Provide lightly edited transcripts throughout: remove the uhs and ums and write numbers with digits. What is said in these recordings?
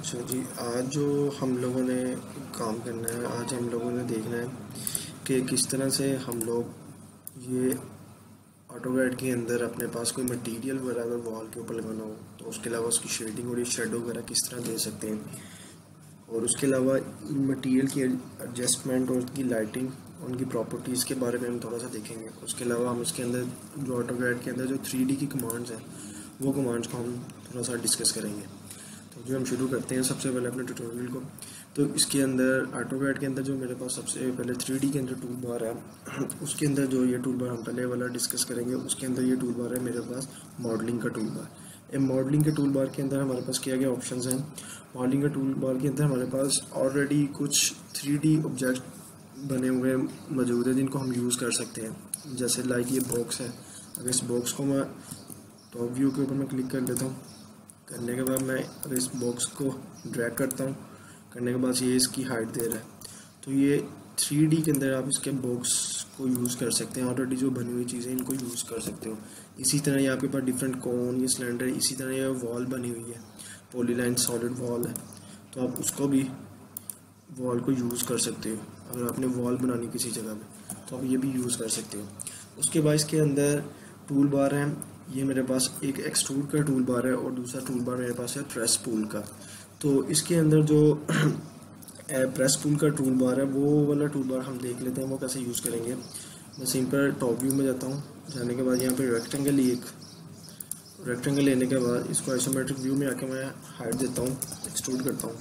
अच्छा जी, आज जो हम लोगों ने काम करना है, आज हम लोगों ने देखना है कि किस तरह से हम लोग ये ऑटोकैड के अंदर अपने पास कोई मटेरियल वगैरह अगर वॉल के ऊपर लगाना हो तो उसके अलावा उसकी शेडिंग और ये शेडो वगैरह किस तरह दे सकते हैं, और उसके अलावा इन मटेरियल की एडजस्टमेंट और उसकी लाइटिंग, उनकी प्रॉपर्टीज़ के बारे में हम थोड़ा सा देखेंगे। उसके अलावा हम इसके अंदर जो ऑटोकैड के अंदर जो 3D की कमांड्स हैं वो कमांड्स को हम थोड़ा सा डिस्कस करेंगे। तो जो हम शुरू करते हैं सबसे पहले अपने ट्यूटोरियल को, तो इसके अंदर ऑटोकैड के अंदर जो मेरे पास सबसे पहले 3D के अंदर टूल बार है, उसके अंदर जो ये टूल बार हम पहले वाला डिस्कस करेंगे, उसके अंदर ये टूल बार है मेरे पास मॉडलिंग का टूल बार। मॉडलिंग के टूल बार के अंदर हमारे पास क्या क्या ऑप्शंस हैं। मॉडलिंग के टूल बार के अंदर हमारे पास ऑलरेडी कुछ 3D ऑब्जेक्ट बने हुए मौजूद है जिनको हम यूज़ कर सकते हैं। जैसे लाइक ये बॉक्स है, अगर इस बॉक्स को मैं टॉप व्यू के ऊपर मैं क्लिक कर लेता हूँ, करने के बाद मैं अगर इस बॉक्स को ड्रैग करता हूँ, करने के बाद ये इसकी हाइट दे रहा है, तो ये 3D के अंदर आप इसके बॉक्स को यूज़ कर सकते हैं। ऑलरेडी जो बनी हुई चीज़ें इनको यूज़ कर सकते हो। इसी तरह ये आपके पास डिफरेंट कोन, ये सिलेंडर, इसी तरह ये वॉल बनी हुई है, पॉलीलाइन सॉलिड वॉल है, तो आप उसको भी वॉल को यूज़ कर सकते हो। अगर आपने वॉल बनानी किसी जगह पे तो आप ये भी यूज़ कर सकते हो। उसके बाद इसके अंदर टूल बार है, ये मेरे पास एक एक्सट्रूड का टूल बार है और दूसरा टूल बार मेरे पास है प्रेस पुल का। तो इसके अंदर जो प्रेस पुल का टूल बार है वो वाला टूल बार हम देख लेते हैं वो कैसे यूज़ करेंगे। मैं सिंपल टॉप व्यू में जाता हूँ, जाने के बाद यहाँ पे रेक्टेंगल लेने के बाद इसको आइसोमेट्रिक व्यू में आके मैं हाइट देता हूँ, एक्सट्रूड करता हूँ,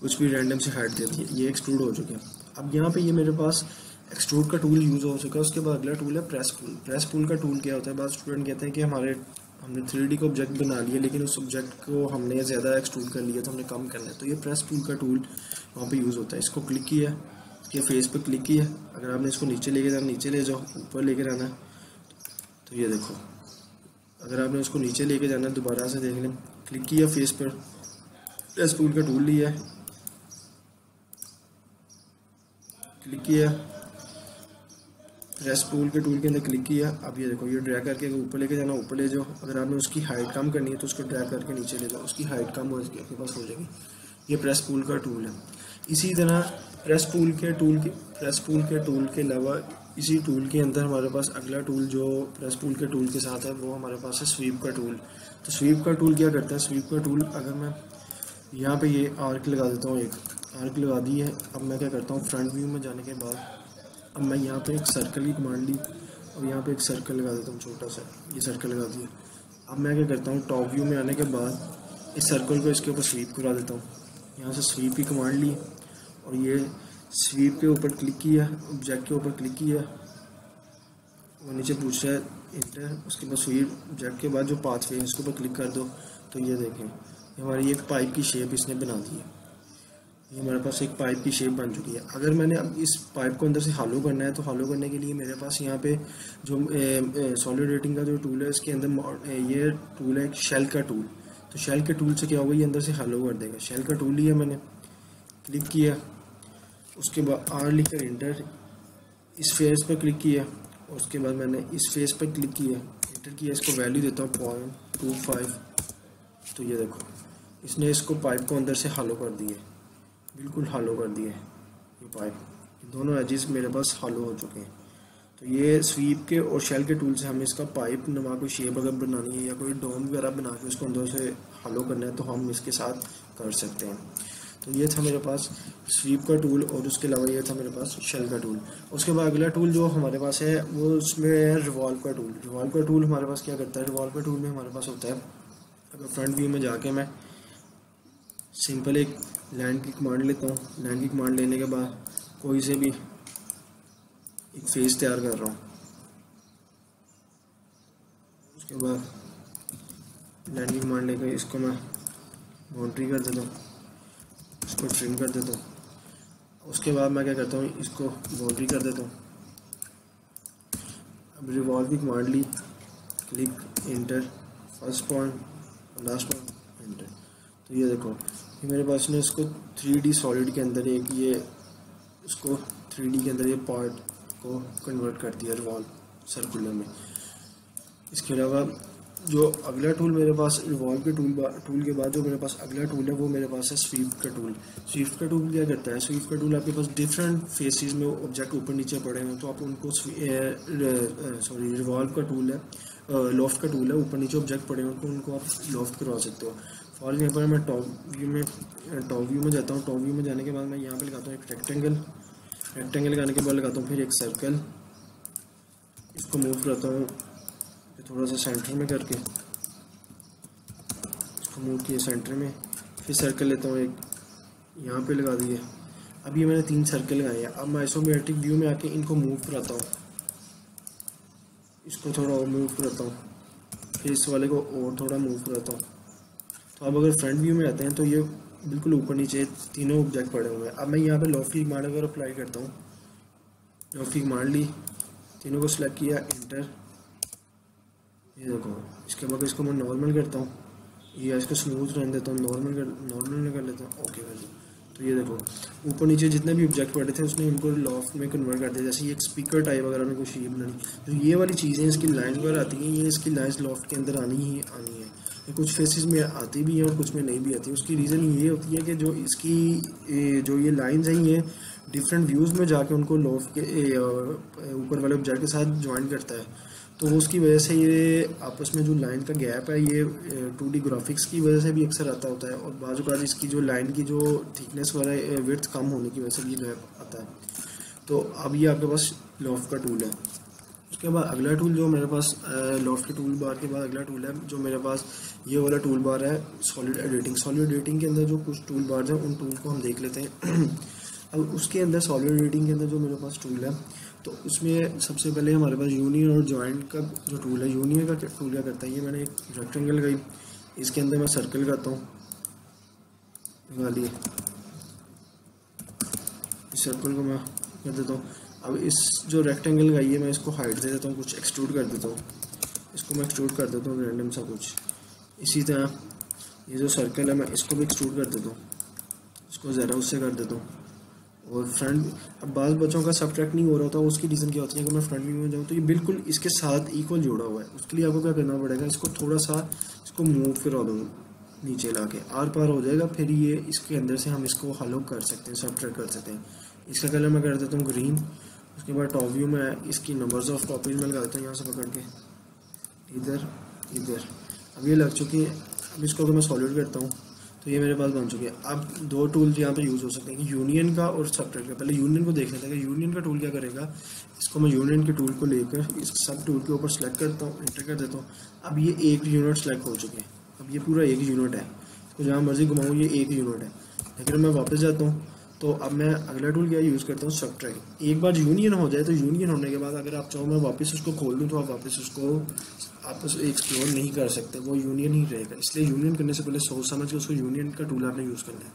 कुछ भी रैंडम से हाइट दे दी, ये एक्सट्रूड हो चुके हैं। अब यहाँ पे ये मेरे पास एक्सट्रूड का टूल यूज़ हो चुका है। उसके बाद अगला टूल है प्रेस पुल। प्रेस पुल का टूल क्या होता है, बाद स्टूडेंट कहते हैं कि हमने 3D का ऑब्जेक्ट बना लिया लेकिन उस ऑब्जेक्ट को हमने ज़्यादा एक्सट्रूड कर लिया तो हमने कम करना है, तो ये प्रेस पुल का टूल वहाँ पे यूज़ होता है। इसको क्लिक किया, इसके फेस पर क्लिक किया, अगर आपने इसको नीचे लेके जाना नीचे ले जाओ, ऊपर लेके आना तो ये देखो, अगर आपने उसको नीचे लेके जाना दोबारा से देख लें, क्लिक किया फेस पर, प्रेस पुल का टूल लिया, क्लिक किया, प्रेस पुल के टूल के अंदर क्लिक किया, अब ये देखो ये ड्रैग करके ऊपर लेके जाना ऊपर ले जाओ, अगर आपने उसकी हाइट कम करनी है तो उसको ड्रैग करके नीचे ले जाओ, उसकी हाइट कम हो आपके पास हो जाएगी। ये प्रेस पुल का टूल है। इसी तरह प्रेस पुल के टूल के अलावा इसी टूल के अंदर हमारे पास अगला टूल जो प्रेस पुल के टूल के साथ है वो हमारे पास है स्वीप का टूल। तो स्वीप का टूल क्या करता है, स्वीप का टूल अगर मैं यहाँ पे ये आर्क लगा देता हूँ, एक आर्क लगा दी है, अब मैं क्या करता हूँ फ्रंट व्यू में जाने के बाद अब मैं यहाँ पे एक सर्कल की कमांड ली और यहाँ पे एक सर्कल लगा देता हूँ, छोटा सा ये सर्कल लगा दिया। अब मैं क्या करता हूँ टॉप व्यू में आने के बाद इस सर्कल को इसके ऊपर स्वीप करा देता हूँ, यहाँ से स्वीप की कमांड ली और ये स्वीप के ऊपर क्लिक किया, ऑब्जेक्ट के ऊपर क्लिक किया, वो नीचे पूछ रहा है इंटर, उसके बाद स्वीप ऑब्जेक्ट के बाद जो पाथ वे है इसके ऊपर क्लिक कर दो, तो ये देखें हमारी एक पाइप की शेप इसने बना दी है। ये हमारे पास एक पाइप की शेप बन चुकी है। अगर मैंने अब इस पाइप को अंदर से हॉलो करना है तो हॉलो करने के लिए मेरे पास यहाँ पे जो सॉलिड रेटिंग का जो टूल है इसके अंदर ये टूल है एक शेल का टूल। तो शेल के टूल से क्या होगा, ये अंदर से हॉलो कर देगा। शेल का टूल लिया मैंने, क्लिक किया, उसके बाद आर लिख कर इंटर, इस फेस पर क्लिक किया, उसके बाद मैंने इस फेस पर क्लिक किया, इंटर किया, इसको वैल्यू देता हूँ 0.25। तो ये देखो इसने इसको पाइप को अंदर से हॉलो कर दिए, बिल्कुल हॉलो कर दिए ये पाइप, दोनों एजेस मेरे पास हॉलो हो चुके हैं। तो ये स्वीप के और शेल के टूल से हमें इसका पाइप नमा कोई शेप अगर बनानी है या कोई डोम वगैरह बना के उसको अंदर से हॉलो करना है तो हम इसके साथ कर सकते हैं। तो ये था मेरे पास स्वीप का टूल और उसके अलावा ये था मेरे पास शेल का टूल। उसके बाद अगला टूल जो हमारे पास है वो उसमें है रिवॉल्व का टूल। रिवॉल्व का टूल हमारे पास क्या करता है, रिवॉल्व का टूल में हमारे पास होता है, अगर फ्रंट व्यू में जाके मैं सिंपल एक लैंड की कमांड लेता हूँ, लैंड की कमांड लेने के बाद कोई से भी एक फेस तैयार कर रहा हूँ, उसके बाद लैंड की कमांड लेकर इसको मैं बाउंड्री कर देता हूँ, इसको ट्रिम कर देता हूँ, उसके बाद मैं क्या करता हूँ इसको बाउंड्री कर देता हूँ। अब रिवॉल्व की कमांड ली, click enter, first point last point enter, तो ये देखो ये मेरे पास ने इसको 3D सॉलिड के अंदर एक ये उसको 3D के अंदर ये पार्ट को कन्वर्ट कर दिया रिवॉल्व सर्कुलर में। इसके अलावा जो अगला टूल मेरे पास रिवॉल्व के टूल के बाद जो मेरे पास अगला टूल है वो मेरे पास है स्वीप का टूल। स्वीप का टूल क्या करता है? स्वीप का टूल आपके पास डिफरेंट फेसेस में ऑब्जेक्ट ऊपर नीचे पड़े हैं तो आप उनको रिवॉल्व का टूल है, लॉफ्ट का टूल है, ऊपर नीचे ऑब्जेक्ट पड़े हैं उनको आप लॉफ्ट करवा सकते हो। फॉर एग्जाम्पल मैं टॉप व्यू में जाता हूँ। टॉप व्यू में जाने के बाद मैं यहाँ पे लगाता हूँ एक रेक्टेंगल लगाने के बाद लगाता हूँ फिर एक सर्कल, इसको मूव करता हूँ थोड़ा सा सेंटर में करके, इसको मूव किया सेंटर में, फिर सर्कल लेता हूँ एक यहाँ पे लगा दिए। अब ये मैंने 3 सर्कल लगाए हैं। अब मैं आइसोमेट्रिक व्यू में आके इनको मूव कराता हूँ, इसको थोड़ा और मूव कराता हूँ, फिर इस वाले को और थोड़ा मूव कराता हूँ। तो अब अगर फ्रंट व्यू में आते हैं तो ये बिल्कुल ऊपर नीचे तीनों ऑब्जेक्ट पड़े हुए हैं। अब मैं यहाँ पे लॉफ्ट की कमांड अगर अप्लाई करता हूँ, लॉफ्ट की कमांड ली, तीनों को सिलेक्ट किया, इंटर, ये देखो। इसके बाद इसको मैं नॉर्मल करता हूँ, ये इसको स्मूथ रहने देता हूँ, नॉर्मल में कर लेता हूँ, ओके कर दिया। तो ये देखो ऊपर नीचे जितने भी ऑब्जेक्ट पड़े थे उसने उनको लॉफ्ट में कन्वर्ट कर दिया। जैसे ये एक स्पीकर टाइप वगैरह में कोई शेप बनानी, तो ये वाली चीज़ें इसकी लाइन्स वगैरह आती हैं, ये इसकी लाइन्स लॉफ्ट के अंदर आनी है। कुछ फेसेस में आती भी हैं और कुछ में नहीं भी आती। उसकी रीज़न ये होती है कि जो इसकी जो ये लाइन्स हैं ये डिफरेंट व्यूज़ में जाके उनको लॉफ्ट के ऊपर वाले ऑब्जेक्ट के साथ ज्वाइन करता है। तो उसकी वजह से ये आपस में जो लाइन का गैप है ये 2D ग्राफिक्स की वजह से भी अक्सर आता होता है, और बाजू का इसकी जो लाइन की जो थिकनेस वाला विड्थ कम होने की वजह से भी गैप आता है। तो अब ये आपके पास लॉफ्ट का टूल है। उसके बाद अगला टूल जो मेरे पास लॉफ्ट के टूल बार के बाद अगला टूल है जो मेरे पास ये वाला टूल बार है, सॉलिड एडिटिंग। सॉलिड एडिटिंग के अंदर जो कुछ टूल बार हैं उन टूल को हम देख लेते हैं। अब उसके अंदर सॉलिड एडिटिंग के अंदर जो मेरे पास टूल है तो उसमें सबसे पहले हमारे पास यूनियन और जॉइंट का जो टूल है, यूनियन का टूल क्या करता है, ये मैंने एक रेक्टेंगल लगाई, इसके अंदर मैं सर्कल करता हूँ, लगा लिए, इस सर्कल को मैं कर देता हूँ। अब इस जो रेक्टेंगल लगाई है मैं इसको हाइट दे देता हूँ, कुछ एक्सट्रूड कर देता हूँ, इसको मैं एक्सट्रूड कर देता हूँ रैंडम सा कुछ। इसी तरह ये जो सर्कल है मैं इसको भी एक्सट्रूड कर देता हूँ, इसको ज़रा उससे कर देता हूँ। और फ्रंट, अब बाल बच्चों का सब्ट्रैक्ट नहीं हो रहा होता, उसकी रीज़न क्या होती है कि मैं फ्रंट व्यू में जाऊँ तो ये बिल्कुल इसके साथ इक्वल जोड़ा हुआ है। उसके लिए आपको क्या करना पड़ेगा, इसको थोड़ा सा इसको मूव करा दो नीचे ला के, आर पार हो जाएगा, फिर ये इसके अंदर से हम इसको हलो कर सकते हैं, सब्ट्रैक्ट कर सकते हैं। इसका कलर मैं कर देता हूँ ग्रीन। उसके बाद टॉप व्यू में इसकी नंबर्स ऑफ कॉपीज में लगा देता हूँ, यहाँ से पकड़ के इधर इधर। अब ये लग चुकी है। अब इसको अगर मैं सॉलिड करता हूँ तो ये मेरे पास बन चुकी है। अब 2 टूल यहाँ पे यूज़ हो सकते हैं कि यूनियन का और सब्ट्रैक्ट का। पहले यूनियन को देख लेते हैं कि यूनियन का टूल क्या करेगा। इसको मैं यूनियन के टूल को लेकर इस सब टूल के ऊपर सेलेक्ट करता हूँ, इंटर कर देता हूँ। अब ये एक यूनिट सेलेक्ट हो चुके हैं, अब ये पूरा एक यूनिट है, इसको जहाँ मर्जी घुमाऊँ ये एक यूनिट है। लेकिन मैं वापस जाता हूँ तो अब मैं अगला टूल क्या यूज़ करता हूँ, सब्ट्रैक्ट। एक बार यूनियन हो जाए तो यूनियन होने के बाद अगर आप चाहो मैं वापस उसको खोल दूँ तो आप वापस उसको आप एक्सप्लोर नहीं कर सकते, वो यूनियन ही रहेगा। इसलिए यूनियन करने से पहले सोच समझ के उसको यूनियन का टूल आपने यूज़ करना है।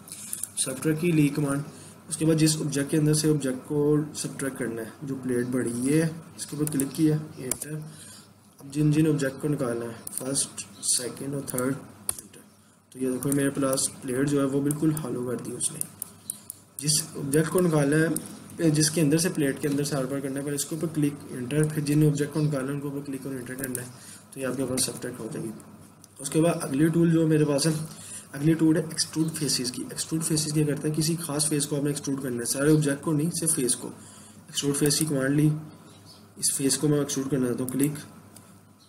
सब्ट्रैक्ट की ली कमांड, उसके बाद जिस ऑब्जेक्ट के अंदर से ऑब्जेक्ट को सब्ट्रैक्ट करना है, जो प्लेट बड़ी ये है, इसके ऊपर क्लिक किया, एंटर। अब जिन जिन ऑब्जेक्ट को निकालना है, फर्स्ट, सेकेंड और थर्ड, एंटर। तो ये देखो मेरे पास प्लेट जो है वो बिल्कुल हॉलो कर दी उसने। जिस ऑब्जेक्ट को निकालना है, जिसके अंदर से प्लेट के अंदर से आर पार करना है, पर इसके ऊपर क्लिक, एंटर। फिर जिन ऑब्जेक्ट को निकालना है उनके ऊपर क्लिक और एंटर करना है, तो ये आपके पास सब्ट्रैक्ट हो जाएगी। उसके बाद अगली टूल जो मेरे पास है, अगली टूल है एक्सट्रूड फेसेस की। एक्सट्रूड फेसेस क्या करता है, किसी खास फेस को आपने एक्सट्रूड करना है, सारे ऑब्जेक्ट को नहीं, सिर्फ फेस को। एक्सट्रूड फेस की कमांड ली, इस फेस को मैं एक्सट्रूड करना चाहता हूँ, क्लिक,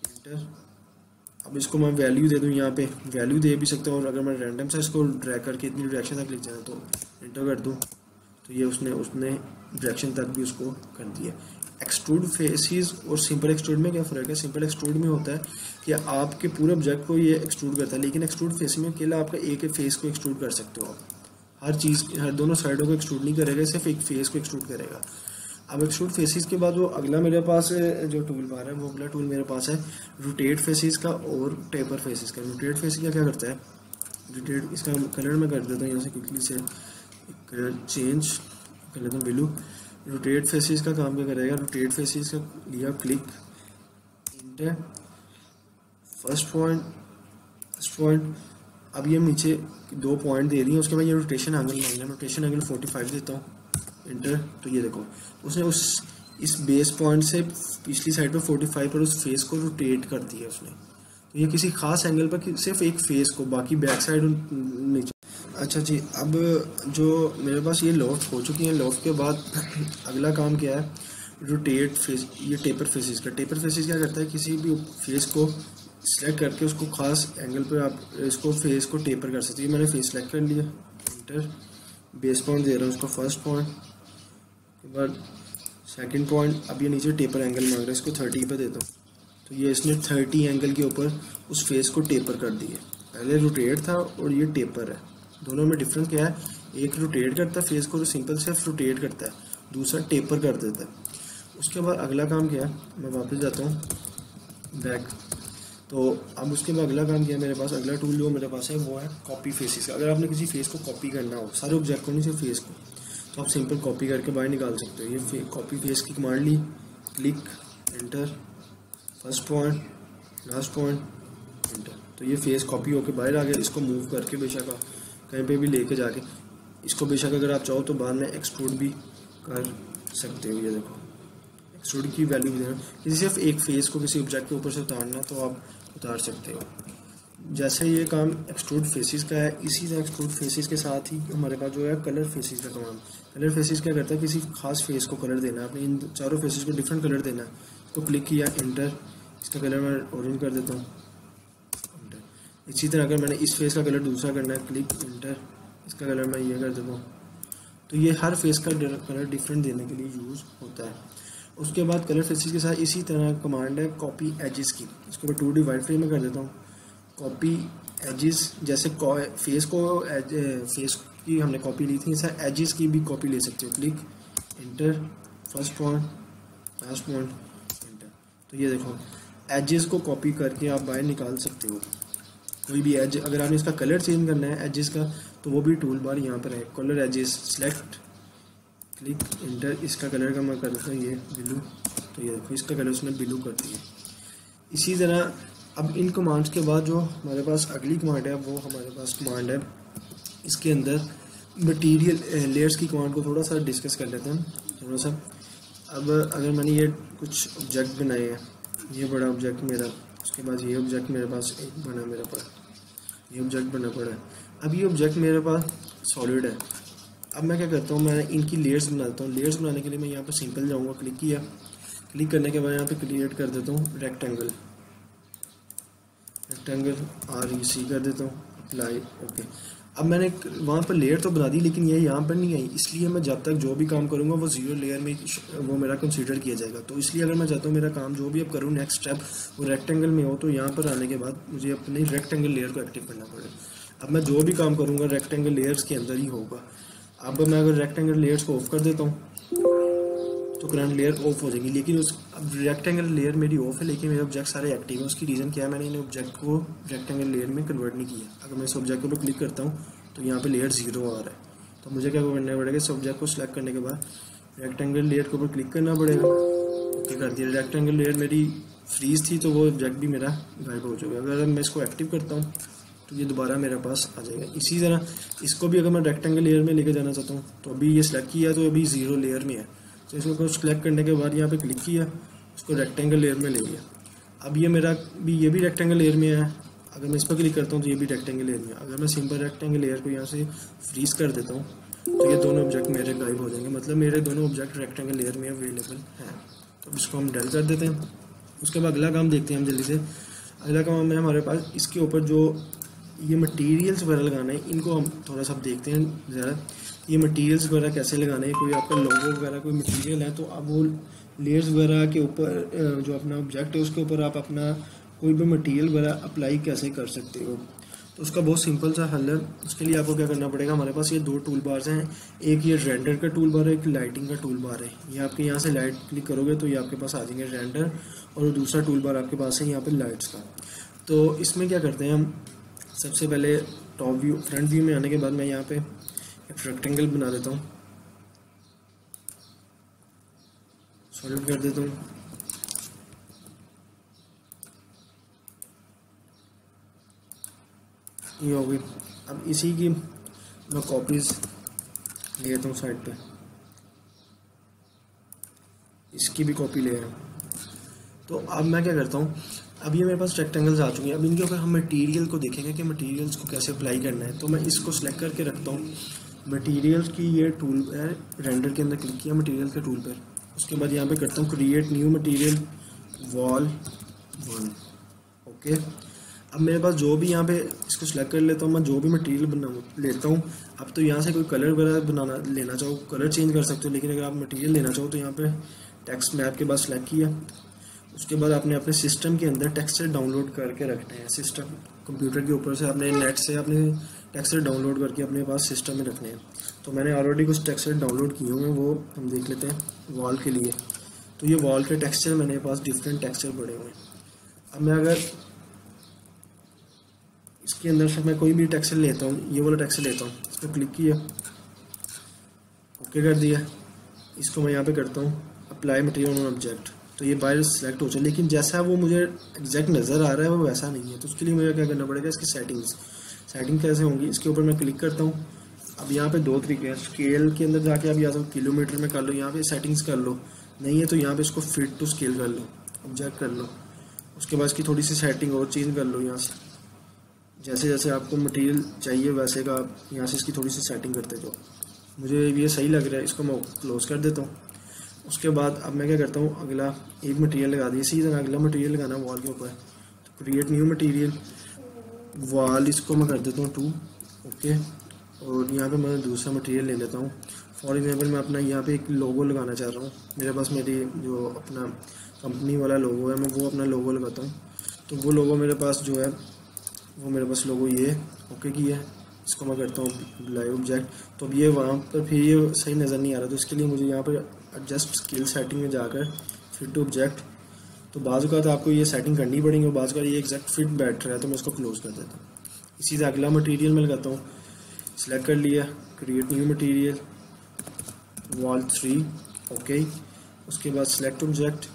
एंटर। अब इसको मैं वैल्यू दे दूँ, यहाँ पे वैल्यू दे भी सकता हूँ, और अगर मैं रैंडम से इसको ड्रैग करके इतनी डायरेक्शन तक लिख जाना तो एंटर कर दूँ तो ये उसने डायरेक्शन तक भी उसको कर दिया। एक्सट्रूड फेसेस और सिंपल एक्सट्रूड में क्या फ़र्क है। सिंपल एक्सट्रूड में होता है कि आपके पूरे ऑब्जेक्ट को ये एक्सट्रूड करता है, लेकिन एक्सट्रूड फेस में अकेला आपका एक फेस को एक्सट्रूड कर सकते हो आप। हर चीज़, हर दोनों साइडों को एक्सट्रूड नहीं करेगा, सिर्फ एक फेस को एक्सट्रूड करेगा। अब एक्सट्रूड फेसेस के बाद जो अगला मेरे पास जो टूल बार है, वो अगला टूल मेरे पास है रोटेट फेसेस का और टेपर फेसेस का। रोटेट फेस क्या करता है, रोटेट, इसका कलर मैं कर देता हूँ यहाँ से क्विकली से, कलर चेंज कर लेता हूँ ब्लू। रोटेट फेसेस का काम क्या करेगा, रोटेट फेसेस का लिया, क्लिक, इंटर, फर्स्ट पॉइंट। अब ये नीचे 2 पॉइंट दे रही है, उसके बाद ये रोटेशन एंगल मांग लिया, रोटेशन एंगल 45 देता हूँ, इंटर। तो ये देखो उसने इस बेस पॉइंट से पिछली साइड पर 45 पर उस फेस को रोटेट कर दिया उसने। तो ये किसी खास एंगल पर सिर्फ एक फेस को, बाकी बैक साइड नीचे। अच्छा जी, अब जो मेरे पास ये लॉफ्ट हो चुकी हैं, लॉफ्ट के बाद अगला काम क्या है, रोटेट फेस। ये टेपर फेसिस का, टेपर फेसिस क्या करता है, किसी भी फेस को सिलेक्ट करके उसको खास एंगल पे आप इसको फेस को टेपर कर सकते हैं। मैंने फेस सेलेक्ट कर लिया, इंटर, बेस पॉइंट दे रहा हूँ उसको, फर्स्ट पॉइंट के बाद सेकंड पॉइंट। अब ये नीचे टेपर एंगल मांग रहा है, इसको 30 पे देता हूँ। तो ये इसने 30 एंगल के ऊपर उस फेस को टेपर कर दिया। पहले रोटेट था और ये टेपर है, दोनों में डिफरेंस क्या है, एक रोटेट करता है फेस को, तो सिंपल सिर्फ रोटेट करता है, दूसरा टेपर कर देता है। उसके बाद अगला काम क्या है, मैं वापस जाता हूँ बैक। तो अब उसके बाद अगला काम किया, मेरे पास अगला टूल जो मेरे पास है वो है कॉपी फेसिस का। अगर आपने किसी फेस को कॉपी करना हो, सारे ऑब्जेक्ट को नहीं सिर्फ फेस को, तो आप सिंपल कॉपी करके बाहर निकाल सकते हो। ये कॉपी फेस की कमांड ली, click, enter, first point, last point, enter. तो ये फेस कॉपी होकर बाहर आ गया। इसको मूव करके बेशक कहीं पे भी लेके जाके इसको बेशक अगर आप चाहो तो बाद में एक्सट्रूड भी कर सकते हो। ये देखो एक्सट्रूड की वैल्यू भी देना, किसी सिर्फ एक फेस को किसी ऑब्जेक्ट के ऊपर से उतारना तो आप उतार सकते हो। जैसे ये काम एक्सट्रूड फेसिस का है, इसी तरह एक्सट्रूड फेसिस के साथ ही हमारे पास जो है कलर फेसिस का काम। कलर फेसिस क्या करता है, किसी खास फेस को कलर देना है, आपने इन चारों फेसिस को डिफरेंट कलर देना है। तो क्लिक किया, एंटर, इसका कलर मैं ऑरेंज कर देता हूँ, एंटर। इसी तरह अगर मैंने इस फेस का कलर दूसरा करना है, क्लिक, एंटर, इसका कलर मैं ये कर देता हूँ। तो ये हर फेस का कलर डिफरेंट देने के लिए यूज़ होता है। उसके बाद कलर फेसिस के साथ इसी तरह कमांड है कॉपी एजेस की। इसको मैं 2D वाइट फ्रेम में कर देता हूँ। कॉपी एजेस, जैसे फेस को फेस की हमने कॉपी ली थी, ऐसा एजेस की भी कॉपी ले सकते हो। Click, enter, first point, last point, enter. तो ये देखो एजेस को कॉपी करके आप बाहर निकाल सकते हो। कोई भी एज, अगर आपने इसका कलर चेंज करना है एजेस का, तो वो भी टूल बार यहाँ पर है, colour edges, select, click, enter. इसका कलर का मैं कर देता हूँ ये ब्लू। तो ये देखो इसका कलर उसने ब्लू कर दिया। इसी तरह अब इन कमांड्स के बाद जो हमारे पास अगली कमांड है, वो हमारे पास कमांड है, इसके अंदर मटेरियल लेयर्स की कमांड को थोड़ा सा डिस्कस कर लेते हैं थोड़ा सा। अब अगर मैंने ये कुछ ऑब्जेक्ट बनाए हैं, ये बड़ा ऑब्जेक्ट मेरा, उसके बाद ये ऑब्जेक्ट मेरे पास एक बना मेरे पास, ये ऑब्जेक्ट बना पड़ा है। अब ये ऑब्जेक्ट मेरे पास सॉलिड है। अब मैं क्या करता हूँ, मैं इनकी लेयर्स बनाता हूँ। लेयर्स बनाने के लिए मैं यहाँ पर सिंपल जाऊँगा, क्लिक किया, क्लिक करने के बाद यहाँ पे क्रिएट कर देता हूँ रेक्टेंगल, रेक्टेंगल REC कर देता हूँ, अप्लाई, ओके। अब मैंने वहाँ पर लेयर तो बना दी, लेकिन ये यहाँ पर नहीं आई, इसलिए मैं जब तक जो भी काम करूँगा वो 0 लेयर में वो मेरा कंसीडर किया जाएगा। तो इसलिए अगर मैं चाहता हूँ मेरा काम जो भी अब करूँ नेक्स्ट स्टेप वो रेक्टेंगल में हो, तो यहाँ पर आने के बाद मुझे अपनी रेक्टेंगल लेयर को एक्टिव करना पड़ेगा। अब मैं जो भी काम करूँगा रेक्टेंगल लेयर्स के अंदर ही होगा। अब मैं अगर रेक्टेंगल लेयर्स को ऑफ कर देता हूँ तो करंट लेयर ऑफ हो जाएगी, लेकिन उस अब रेक्टेंगल लेयर मेरी ऑफ है, लेकिन मेरे ऑब्जेक्ट सारे एक्टिव है। उसकी रीज़न क्या है, मैंने इन ऑब्जेक्ट को रेक्टेंगल लेयर में कन्वर्ट नहीं किया। अगर मैं इस ऑब्जेक्ट को क्लिक करता हूँ तो यहाँ पे लेयर 0 आ रहा है। तो मुझे क्या करना पड़ेगा, इस ऑब्जेक्ट को सिलेक्ट करने के बाद रेक्टेंगल लेयर के ऊपर क्लिक करना पड़ेगा। ओके कर दिया। रेक्टेंगल लेयर मेरी फ्रीज थी तो वो ऑब्जेक्ट भी मेरा गायब हो जाएगा। अगर मैं इसको एक्टिव करता हूँ तो ये दोबारा मेरे पास आ जाएगा। इसी तरह इसको भी अगर मैं रेक्टेंगल लेयर में लेके जाना चाहता हूँ, तो अभी ये सिलेक्ट किया तो अभी 0 लेयर में है। तो इसको सिलेक्ट करने के बाद यहाँ पे क्लिक किया, इसको रेक्टेंगल लेयर में ले लिया। अब ये मेरा भी, ये भी रेक्टेंगल लेयर में है। अगर मैं इस पर क्लिक करता हूँ तो ये भी रेक्टेंगल लेयर में है। अगर मैं सिंपल रेक्टेंगल लेयर को यहाँ से फ्रीज कर देता हूँ तो ये दोनों ऑब्जेक्ट मेरे गायब हो जाएंगे, मतलब मेरे दोनों ऑब्जेक्ट रेक्टेंगल लेयर में अवेलेबल हैं। तो इसको हम डल कर देते हैं। उसके बाद अगला काम देखते हैं हम जल्दी से। अगला काम है हमारे पास, इसके ऊपर जो ये मटेरियल्स वगैरह लगाना है, इनको हम थोड़ा सा देखते हैं ज़रा। ये मटेरियल्स वगैरह कैसे लगाने हैं, कोई आपका लोगो वगैरह कोई मटेरियल है तो आप वो लेयर्स वगैरह के ऊपर जो अपना ऑब्जेक्ट है उसके ऊपर आप अपना कोई भी मटेरियल वगैरह अप्लाई कैसे कर सकते हो। तो उसका बहुत सिंपल सा हल है। उसके लिए आपको क्या करना पड़ेगा, हमारे पास ये 2 टूल बार्स हैं, एक ये रेंडर का टूल बार है, एक लाइटिंग का टूल बार है। ये आपके यहाँ से लाइट क्लिक करोगे तो ये आपके पास आ जाएंगे रेंडर, और दूसरा टूल बार आपके पास है यहाँ पर लाइट्स का। तो इसमें क्या करते हैं हम, सबसे पहले टॉप व्यू, फ्रंट व्यू में आने के बाद मैं यहाँ पे एक रेक्टेंगल बना देता हूँ, सॉलिड कर देता हूँ। ये हो गई। अब इसी की मैं कॉपीज ले लेता हूँ साइड पे, इसकी भी कॉपी ले रहा हूँ। तो अब मैं क्या करता हूँ, अब ये मेरे पास रेक्टेंगल्स आ चुके हैं। अब इनके ऊपर हम मटेरियल को देखेंगे कि मटेरियल्स को कैसे अप्लाई करना है। तो मैं इसको सिलेक्ट करके रखता हूँ। मटेरियल्स की ये टूल है, रेंडर के अंदर क्लिक किया मटेरियल के टूल पर। उसके बाद यहाँ पे करता हूँ create new material wall 1। Okay, अब मेरे पास जो भी यहाँ पे इसको सिलेक्ट कर लेता हूँ मैं, जो भी मटेरियल बना लेता हूँ। अब तो यहाँ से कोई कलर वगैरह बनाना लेना चाहो कलर चेंज कर सकते हो, लेकिन अगर आप मटेरियल लेना चाहो तो यहाँ पे टेक्स्ट मैप के बाद सिलेक्ट किया। उसके बाद आपने अपने सिस्टम के अंदर टेक्सचर डाउनलोड करके रखने हैं। सिस्टम कंप्यूटर के ऊपर से अपने नेट से अपने टेक्सचर डाउनलोड करके अपने पास सिस्टम में रखने हैं। तो मैंने ऑलरेडी कुछ टेक्सचर डाउनलोड किए हुए हैं, वो हम देख लेते हैं वॉल के लिए। तो ये वॉल के टेक्सचर मेरे पास डिफरेंट टेक्सचर पड़े हुए हैं। अब मैं अगर इसके अंदर से मैं कोई भी टेक्सचर लेता हूँ, ये वाला टेक्सचर लेता हूँ, इस पर क्लिक किया, ओके कर दिया। इसको मैं यहाँ पे करता हूँ अप्लाई मटेरियल ऑन ऑब्जेक्ट। तो ये बाहर सेलेक्ट हो जाए, लेकिन जैसा वो मुझे एग्जैक्ट नज़र आ रहा है वो वैसा नहीं है। तो उसके लिए मुझे क्या करना पड़ेगा, इसकी सेटिंग कैसे होंगी, इसके ऊपर मैं क्लिक करता हूँ। अब यहाँ पे 2 तरीके हैं। स्केल के अंदर जाके आप या तो किलोमीटर में कर लो, यहाँ पे सेटिंग्स कर लो, नहीं है तो यहाँ पे इसको फिट टू स्केल कर लो, ऑब्जेक्ट कर लो। उसके बाद इसकी थोड़ी सी सेटिंग और चेंज कर लो। यहाँ से जैसे जैसे आपको मटेरियल चाहिए वैसे का आप यहाँ से इसकी थोड़ी सी सेटिंग करते जाओ। मुझे ये सही लग रहा है, इसको मैं क्लोज कर देता हूँ। उसके बाद अब मैं क्या करता हूँ, अगला एक मटेरियल लगा दिया, इसी तरह अगला मटेरियल लगाना वॉल के ऊपर। तो क्रिएट न्यू मटेरियल वॉल, इसको मैं कर देता हूँ 2। ओके, और यहाँ पे मैं दूसरा मटेरियल ले लेता हूँ। फॉर एग्जाम्पल मैं अपना यहाँ पे एक लोगो लगाना चाह रहा हूँ। मेरे पास मेरी जो अपना कंपनी वाला लोगो है, मैं वो अपना लोगो लगाता हूँ। तो वो लोगो मेरे पास जो है, वो मेरे पास लोगो ये ओके की है। इसको मैं करता हूँ लाइव ऑब्जेक्ट। तो अब ये वहाँ पर फिर ये सही नज़र नहीं आ रहा, तो इसके लिए मुझे यहाँ पर एडजस्ट स्केल सेटिंग में जाकर फिट टू ऑब्जेक्ट। तो बाजू का तो आपको ये सेटिंग करनी पड़ेगी, और बाजू का ये एग्जैक्ट फिट बैठ रहा है, तो मैं इसको क्लोज कर देता हूँ। इसी से अगला मटेरियल मैं लगाता हूँ, सिलेक्ट कर लिया, create new material wall 3। Okay, उसके बाद सिलेक्ट ऑब्जेक्ट,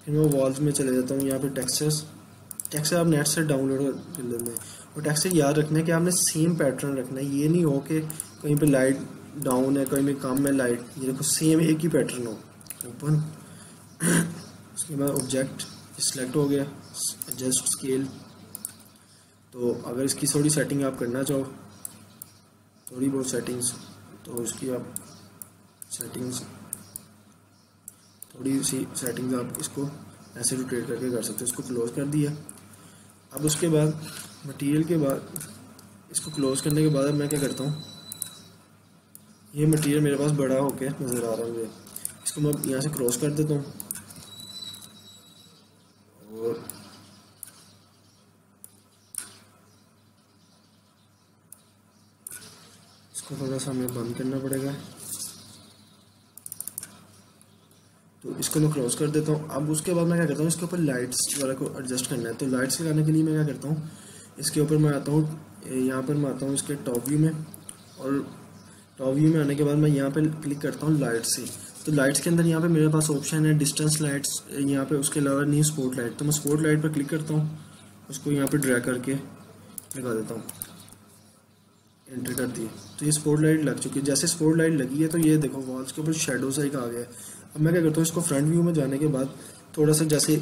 फिर मैं वॉल्स में चले जाता हूँ। यहाँ पे टेक्सचर आप नेट से डाउनलोड कर लेते हैं। और टेक्सचर याद रखना है कि आपने सेम पैटर्न रखना है। ये नहीं हो कि कहीं पे लाइट डाउन है, कहीं पे कम है लाइट, ये देखो सेम एक ही पैटर्न हो। ओपन, उसके बाद ऑब्जेक्ट सिलेक्ट हो गया, एडजस्ट स्केल। तो अगर इसकी थोड़ी सेटिंग आप करना चाहो, थोड़ी बहुत सेटिंग्स, तो इसकी आप सेटिंग्स थोड़ी सी सेटिंग्स आप इसको ऐसे रोटेट करके कर सकते हो। इसको क्लोज कर दिया। अब उसके बाद मटेरियल के बाद इसको क्लोज करने के बाद अब मैं क्या करता हूँ, ये मटेरियल मेरे पास बड़ा होके नज़र आ रहा है मुझे, इसको मैं यहाँ से क्रॉस कर देता हूँ। और इसको थोड़ा सा हमें बंद करना पड़ेगा। तो इसको मैं क्रॉस कर देता हूँ। अब उसके बाद मैं क्या करता हूँ, इसके ऊपर लाइट्स वगैरह को एडजस्ट करना है। तो लाइट्स लगाने के लिए मैं क्या करता हूँ, इसके ऊपर मैं आता हूँ, यहाँ पर मैं आता हूँ इसके टॉप व्यू में। और टॉप व्यू में आने के बाद मैं यहाँ पे क्लिक करता हूँ लाइट से। तो लाइट्स के अंदर यहाँ पे मेरे पास ऑप्शन है डिस्टेंस लाइट्स, यहाँ पे उसके अलावा नहीं स्पॉट लाइट। तो मैं स्पॉट लाइट पर क्लिक करता हूँ, उसको यहाँ पे ड्रैग करके लगा देता हूँ, एंटर कर दिए। तो ये स्पॉट लाइट लग चुकी है। जैसे स्पॉट लाइट लगी है तो ये देखो वॉल्स के ऊपर शेडो सा एक आ गया है। अब मैं क्या करता हूँ, इसको फ्रंट व्यू में जाने के बाद थोड़ा सा जैसे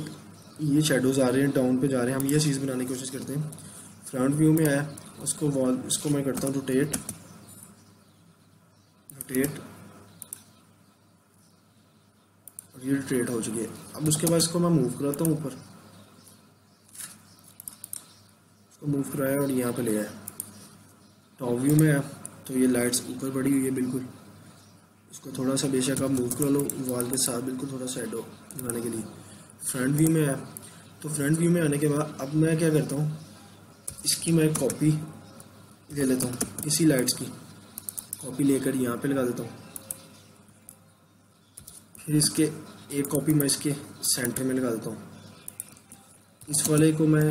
ये शेडोज़ आ रहे हैं डाउन पे जा रहे हैं, हम ये चीज़ बनाने की कोशिश करते हैं। फ्रंट व्यू में आया, उसको वॉल इसको मैं करता हूँ रोटेट, और ये रोटेट हो चुकी है। अब उसके बाद इसको मैं मूव कराता हूँ ऊपर, इसको मूव कराया और यहाँ पे ले आया। टॉप व्यू में आया तो ये लाइट्स ऊपर बढ़ी हुई है बिल्कुल। इसको थोड़ा सा बेशक आप मूव करा लो वॉल के साथ, बिल्कुल थोड़ा शैडो लगाने के लिए। फ्रंट व्यू में आया, तो फ्रंट व्यू में आने के बाद अब मैं क्या करता हूँ, इसकी मैं कॉपी ले लेता हूँ, इसी लाइट्स की कॉपी लेकर यहाँ पे लगा देता हूँ। फिर इसके एक कॉपी मैं इसके सेंटर में लगा देता हूँ। इस वाले को मैं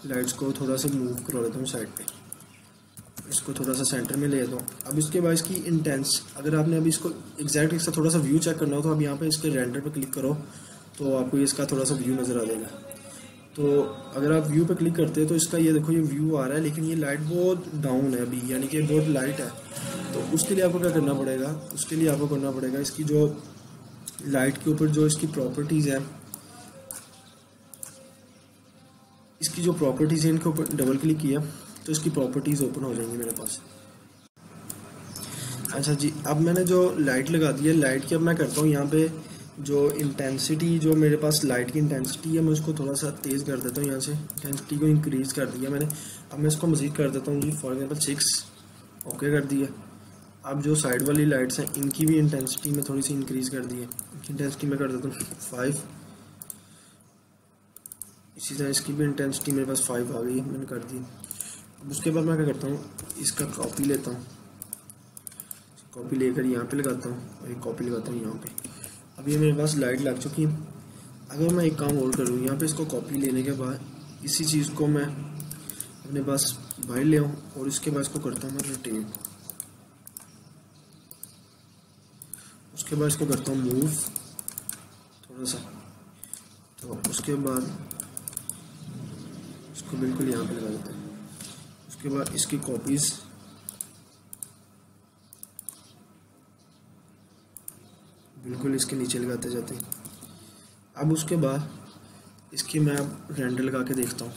लाइट्स को थोड़ा सा मूव करा लेता हूँ साइड पे, इसको थोड़ा सा सेंटर में ले लेता हूँ। अब इसके बाद इसकी इंटेंस, अगर आपने अभी इसको एग्जैक्ट इसका थोड़ा सा व्यू चेक करना हो तो आप यहाँ पे इसके रेंडर पे क्लिक करो तो आपको इसका थोड़ा सा व्यू नज़र आ जाएगा। तो अगर आप व्यू पे क्लिक करते हैं तो इसका ये देखो ये व्यू आ रहा है, लेकिन ये लाइट बहुत डाउन है अभी, यानी कि बहुत लाइट है। तो उसके लिए आपको क्या करना पड़ेगा, उसके लिए आपको करना पड़ेगा इसकी जो लाइट के ऊपर जो इसकी प्रॉपर्टीज़ है, इसकी जो प्रॉपर्टीज़ है इनके ऊपर डबल क्लिक किया तो इसकी प्रॉपर्टीज़ ओपन हो जाएंगी मेरे पास। अच्छा जी, अब मैंने जो लाइट लगा दी है, लाइट की अब मैं करता हूँ यहाँ पे जो इंटेंसिटी, जो मेरे पास लाइट की इंटेंसिटी है मैं उसको थोड़ा सा तेज़ कर देता हूँ। यहाँ से इंटेंसिटी को इंक्रीज़ कर दिया मैंने। अब मैं इसको मज़ीद कर देता हूँ जी, फॉर एग्जांपल 6 ओके कर दिया। अब जो साइड वाली लाइट्स हैं इनकी भी इंटेंसिटी में थोड़ी सी इंक्रीज़ कर दी है। इनकी इंटेंसिटी मैं कर देता हूँ 5। इसी तरह इसकी भी इंटेंसिटी मेरे पास 5 आ गई है, मैंने कर दी। अब उसके बाद मैं क्या करता हूँ, इसका कॉपी लेता हूँ, कॉपी लेकर यहाँ पे लगाता हूँ और एक कॉपी लगाता हूँ यहाँ पे। अब ये मेरे पास लाइट लग चुकी है। अगर मैं एक काम और करूँ, यहाँ पे इसको कॉपी लेने के बाद इसी चीज़ को मैं अपने पास बाहर ले आऊँ और इसके बाद इसको करता हूँ मैं रोटेट। उसके बाद इसको करता हूँ मूव थोड़ा सा, तो उसके बाद इसको बिल्कुल यहाँ पे लगा देते हैं। उसके बाद इसकी कॉपीज़ बिल्कुल इसके नीचे लगाते जाते हैं। अब उसके बाद इसकी मैं अब रेंडर लगा के देखता हूँ।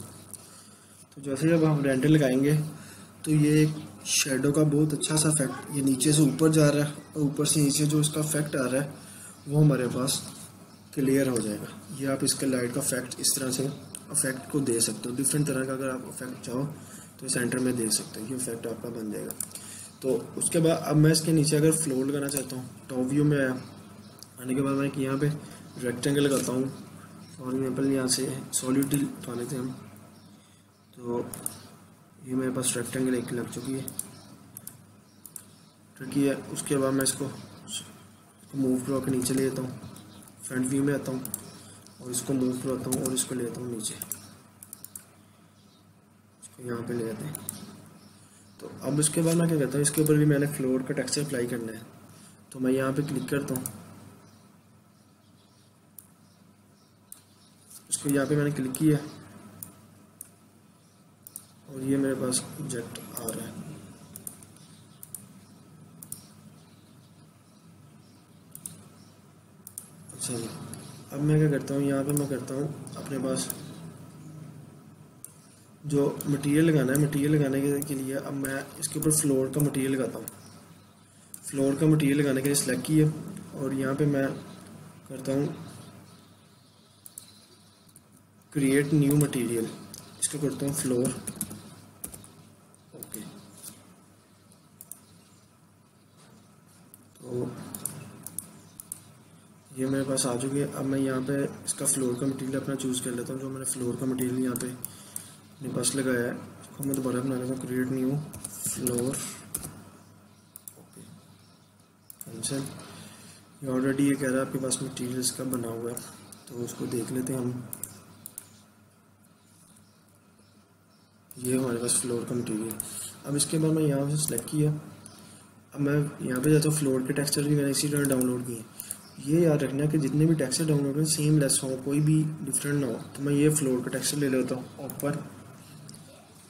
तो जैसे जब हम रेंडर लगाएंगे तो ये एक शेडो का बहुत अच्छा सा इफेक्ट, ये नीचे से ऊपर जा रहा है और ऊपर से नीचे जो इसका इफेक्ट आ रहा है वो हमारे पास क्लियर हो जाएगा। ये आप इसके लाइट का इफेक्ट इस तरह से इफेक्ट को दे सकते हो, डिफरेंट तरह का। अगर आप इफेक्ट चाहो तो सेंटर में दे सकते हो, ये इफेक्ट आपका बन जाएगा। तो उसके बाद अब मैं इसके नीचे अगर फ्लोर लगाना चाहता हूँ, टॉप व्यू में आने के बाद मैं यहाँ पे रेक्टेंगल लगाता हूँ। फॉर एग्जाम्पल यहाँ से सॉलिड उठा लेते हैं हम, तो ये मेरे पास रेक्टेंगल एक लग चुकी है, ठीक है। उसके बाद मैं इसको मूव करवा के नीचे ले लेता हूँ, फ्रंट व्यू में आता हूँ और इसको मूव करवाता हूँ और इसको ले लेता हूँ नीचे, इसको यहाँ पे ले आते हैं। तो अब उसके बाद मैं क्या करता हूँ, इसके ऊपर भी मैंने फ्लोर का टेक्सचर अप्लाई करना है, तो मैं यहाँ पे क्लिक करता हूँ। इसको यहाँ पे मैंने क्लिक किया और ये मेरे पास ऑब्जेक्ट आ रहा है। अच्छा जी, अब मैं क्या करता हूँ, यहाँ पे मैं करता हूँ अपने पास जो मटेरियल लगाना है, मटेरियल लगाने के लिए अब मैं इसके ऊपर फ्लोर का मटेरियल लगाता हूँ। फ्लोर का मटेरियल लगाने के लिए सिलेक्ट किया और यहाँ पे मैं करता हूँ क्रिएट न्यू मटेरियल, इसको करता हूँ फ्लोर, ओके। तो ये मेरे पास आ चुकी है। अब मैं यहाँ पे इसका फ्लोर का मटेरियल अपना चूज़ कर लेता हूँ। जो मैंने फ्लोर का मटेरियल यहाँ पे अपने पास लगाया है, इसको मैं दोबारा बना लेता हूँ, create new floor, okay, cancel. ये ऑलरेडी ये कह रहा है आपके पास मटेरियल इसका बना हुआ है, तो उसको देख लेते हैं हम। ये हमारे पास फ्लोर का मटेरियल। अब इसके बाद मैं यहाँ से सिलेक्ट किया, अब मैं यहाँ पे जाता हूँ। फ्लोर के टेक्सचर भी मैंने इसी तरह डाउनलोड किए। ये याद रखना कि जितने भी टेक्सचर डाउनलोड करें सेम लेस हो, कोई भी डिफरेंट ना हो। तो मैं ये फ्लोर का टेक्सचर ले लेता हूँ ऊपर,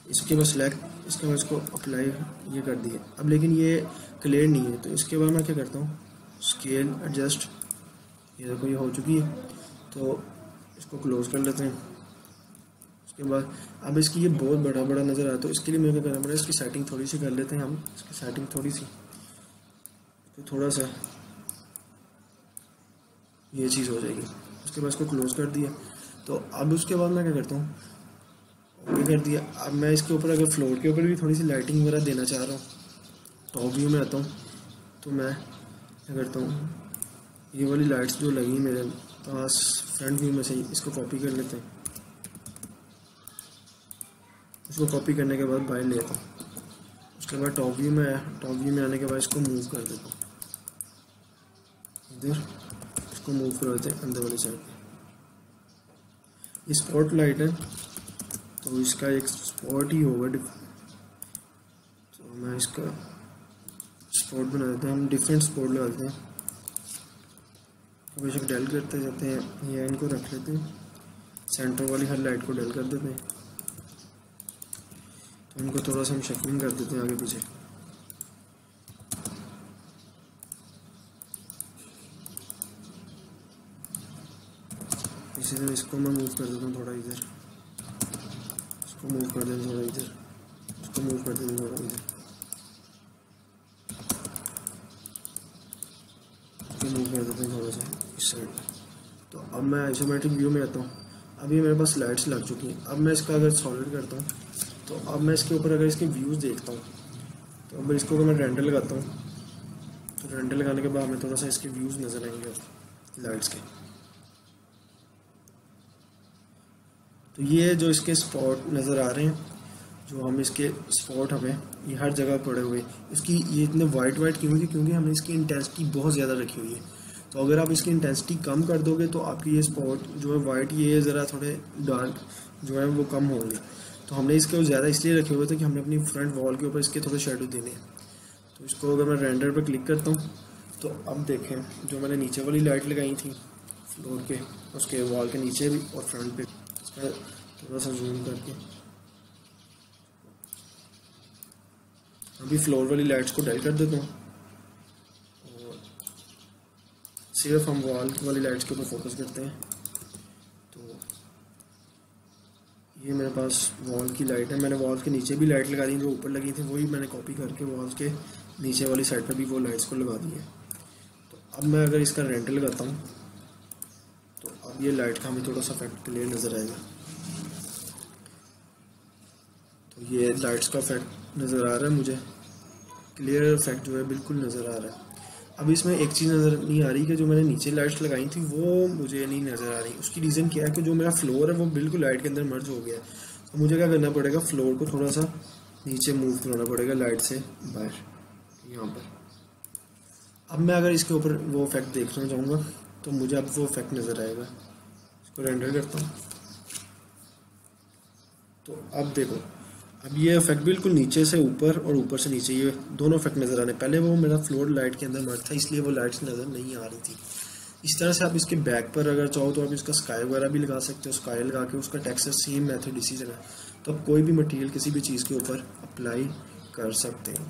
इसके बाद सिलेक्ट, इसके बाद इसको अप्लाई ये कर दिया। अब लेकिन ये क्लियर नहीं है, तो इसके बाद मैं क्या करता हूँ, स्केल एडजस्ट, ये देखो ये हो चुकी है, तो इसको क्लोज कर लेते हैं। उसके बाद अब इसकी ये बहुत बड़ा बड़ा नज़र आया, तो इसके लिए मुझे क्या करना पड़ेगा, इसकी सेटिंग थोड़ी सी कर लेते हैं हम। इसकी सेटिंग थोड़ी सी, तो थोड़ा सा ये चीज़ हो जाएगी। उसके बाद इसको क्लोज कर दिया। तो अब उसके बाद मैं क्या करता हूँ, ओके कर दिया। अब मैं इसके ऊपर अगर फ्लोर के ऊपर भी थोड़ी सी लाइटिंग वगैरह देना चाह रहा हूँ, टॉप व्यू में आता हूँ, तो मैं क्या करता हूँ, ये वाली लाइट्स जो लगी मेरे पास फ्रंट व्यू में से, इसको कॉपी कर लेते हैं। इसको कॉपी करने के बाद बाहर ले आता हूँ। उसके बाद टॉप व्यू में आया, टॉप व्यू में आने के बाद इसको मूव कर देता हूँ इधर, इसको मूव कर देते हैं अंदर वाली साइड पे। ये स्पॉट लाइट है, तो इसका एक स्पॉट ही होगा, तो मैं इसका स्पॉट बना देते हैं। हम डिफरेंट स्पॉट लगाते हैं, बेशक डेल करते जाते हैं, ये इनको रख लेते हैं। सेंटर वाली हर लाइट को डेल कर देते हैं, तो इनको थोड़ा सा हम शफलिंग कर देते हैं आगे पीछे। इसी तरह इसको मैं मूव कर देता हूँ थोड़ा इधर। इसको मूव कर दें थोड़ा इधर, इसको मूव कर दें थोड़ा इधर, इसको मूव कर देते हैं थोड़ा सा इस साइड। तो अब मैं आइसोमेट्रिक व्यू में आता हूँ। अभी मेरे पास लाइट्स लग चुकी हैं। अब मैं इसका अगर सॉलिड करता हूँ तो अब मैं इसके ऊपर अगर इसके व्यूज़ देखता हूँ तो अब इसको अगर मैं रेंडर लगाता हूँ तो रेंडर लगाने के बाद हमें थोड़ा सा इसके व्यूज़ नज़र आएंगे लाइट्स के। तो ये जो इसके स्पॉट नज़र आ रहे हैं, जो हम इसके स्पॉट हमें ये हर जगह पड़े हुए, इसकी ये इतने वाइट क्यों है? क्योंकि हमने इसकी इंटेंसिटी बहुत ज़्यादा रखी हुई है। तो अगर आप इसकी इंटेंसिटी कम कर दोगे तो आपकी ये स्पॉट जो है वाइट, ये ज़रा थोड़े डार्क जो है वो कम होंगे। तो हमने इसको ज़्यादा इसलिए रखे हुए थे कि हमने अपनी फ्रंट वॉल के ऊपर इसके थोड़े शेडो देने हैं। तो इसको अगर मैं रेंडर पर क्लिक करता हूँ तो अब देखें, जो मैंने नीचे वाली लाइट लगाई थी फ्लोर के, उसके वॉल के नीचे भी और फ्रंट पे, इसका थोड़ा सा जूम करके अभी फ्लोर वाली लाइट्स को डायल कर देता हूँ और सिर्फ हम वॉल वाली लाइट्स के ऊपर फोकस करते हैं। तो ये मेरे पास वॉल की लाइट है। मैंने वॉल के नीचे भी लाइट लगा दी, जो ऊपर लगी थी वही मैंने कॉपी करके वॉल के नीचे वाली साइड पर भी वो लाइट्स को लगा दी है। तो अब मैं अगर इसका रेंडर लगाता हूँ तो अब ये लाइट का हमें थोड़ा सा इफेक्ट क्लियर नज़र आएगा। तो ये लाइट्स का इफेक्ट नज़र आ रहा है, मुझे क्लियर इफेक्ट जो है बिल्कुल नज़र आ रहा है। अब इसमें एक चीज़ नज़र नहीं आ रही कि जो मैंने नीचे लाइट्स लगाई थी वो मुझे नहीं नज़र आ रही। उसकी रीज़न क्या है कि जो मेरा फ्लोर है वो बिल्कुल लाइट के अंदर मर्ज हो गया है। तो मुझे क्या करना पड़ेगा, फ्लोर को थोड़ा सा नीचे मूव करना पड़ेगा लाइट से बाहर यहाँ पर। अब मैं अगर इसके ऊपर वो इफेक्ट देखना चाहूँगा तो मुझे अब वो इफेक्ट नज़र आएगा। इसको रेंडर करता हूँ तो अब देखो, अब ये इफेक्ट बिल्कुल नीचे से ऊपर और ऊपर से नीचे, ये दोनों इफेक्ट नज़र आ रहे हैं। पहले वो मेरा फ्लोर लाइट के अंदर मर्ज था इसलिए वो लाइट्स नज़र नहीं आ रही थी। इस तरह से आप इसके बैक पर अगर चाहो तो आप इसका स्काई वगैरह भी लगा सकते हो। स्काई लगा के उसका टेक्सचर सेम मेथड इसी तरह, तो आप कोई भी मटेरियल किसी भी चीज़ के ऊपर अप्लाई कर सकते हो।